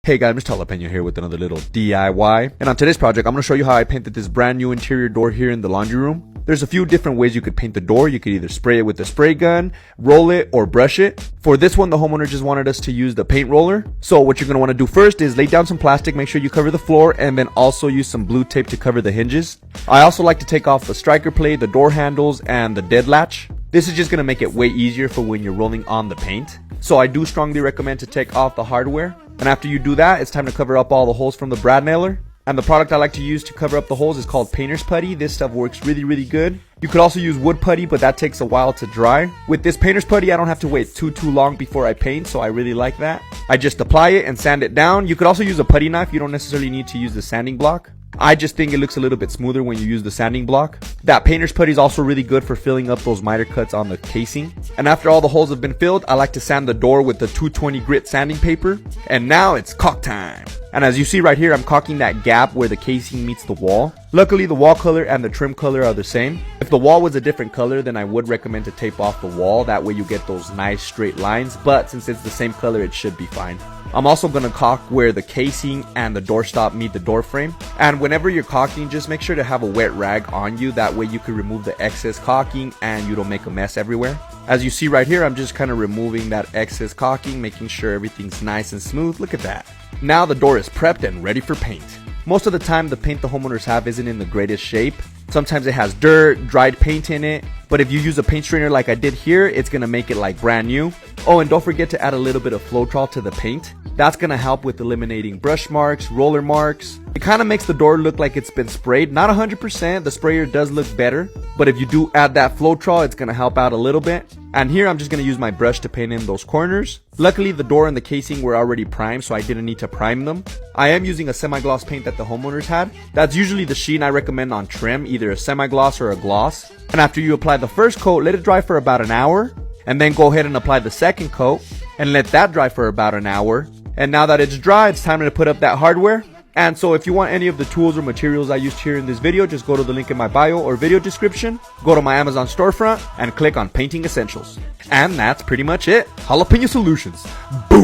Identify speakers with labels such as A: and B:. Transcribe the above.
A: Hey guys, Mr. Jalapeno here with another little DIY. And on today's project, I'm going to show you how I painted this brand new interior door here in the laundry room. There's a few different ways you could paint the door. You could either spray it with a spray gun, roll it, or brush it. For this one, the homeowner just wanted us to use the paint roller. So what you're going to want to do first is lay down some plastic, make sure you cover the floor, and then also use some blue tape to cover the hinges. I also like to take off the striker plate, the door handles, and the dead latch. This is just going to make it way easier for when you're rolling on the paint. So I do strongly recommend to take off the hardware. And after you do that, it's time to cover up all the holes from the brad nailer. And the product I like to use to cover up the holes is called painter's putty. This stuff works really good. You could also use wood putty, but that takes a while to dry. With this painter's putty, I don't have to wait too long before I paint, so I really like that. I just apply it and sand it down. You could also use a putty knife. You don't necessarily need to use the sanding block. I just think it looks a little bit smoother when you use the sanding block. That painter's putty is also really good for filling up those miter cuts on the casing. And after all the holes have been filled, I like to sand the door with the 220 grit sanding paper. And now it's caulk time. And as you see right here, I'm caulking that gap where the casing meets the wall. Luckily, the wall color and the trim color are the same. If the wall was a different color, then I would recommend to tape off the wall. That way you get those nice straight lines. But since it's the same color, it should be fine. I'm also going to caulk where the casing and the doorstop meet the door frame. And whenever you're caulking, just make sure to have a wet rag on you. That way you can remove the excess caulking and you don't make a mess everywhere. As you see right here, I'm just kind of removing that excess caulking, making sure everything's nice and smooth. Look at that. Now the door is prepped and ready for paint. Most of the time, the paint the homeowners have isn't in the greatest shape. Sometimes it has dirt, dried paint in it. But if you use a paint strainer like I did here, it's going to make it like brand new. Oh, and don't forget to add a little bit of Floetrol to the paint. That's going to help with eliminating brush marks, roller marks. It kind of makes the door look like it's been sprayed. Not 100%, the sprayer does look better. But if you do add that Floetrol, it's going to help out a little bit. And here I'm just going to use my brush to paint in those corners. Luckily, the door and the casing were already primed, so I didn't need to prime them. I am using a semi-gloss paint that the homeowners had. That's usually the sheen I recommend on trim, either a semi-gloss or a gloss. And after you apply the first coat, let it dry for about an hour. And then go ahead and apply the second coat and let that dry for about an hour. And now that it's dry, it's time to put up that hardware. And so if you want any of the tools or materials I used here in this video, just go to the link in my bio or video description, go to my Amazon storefront, and click on Painting Essentials. And that's pretty much it. Jalapeno Solutions. Boom!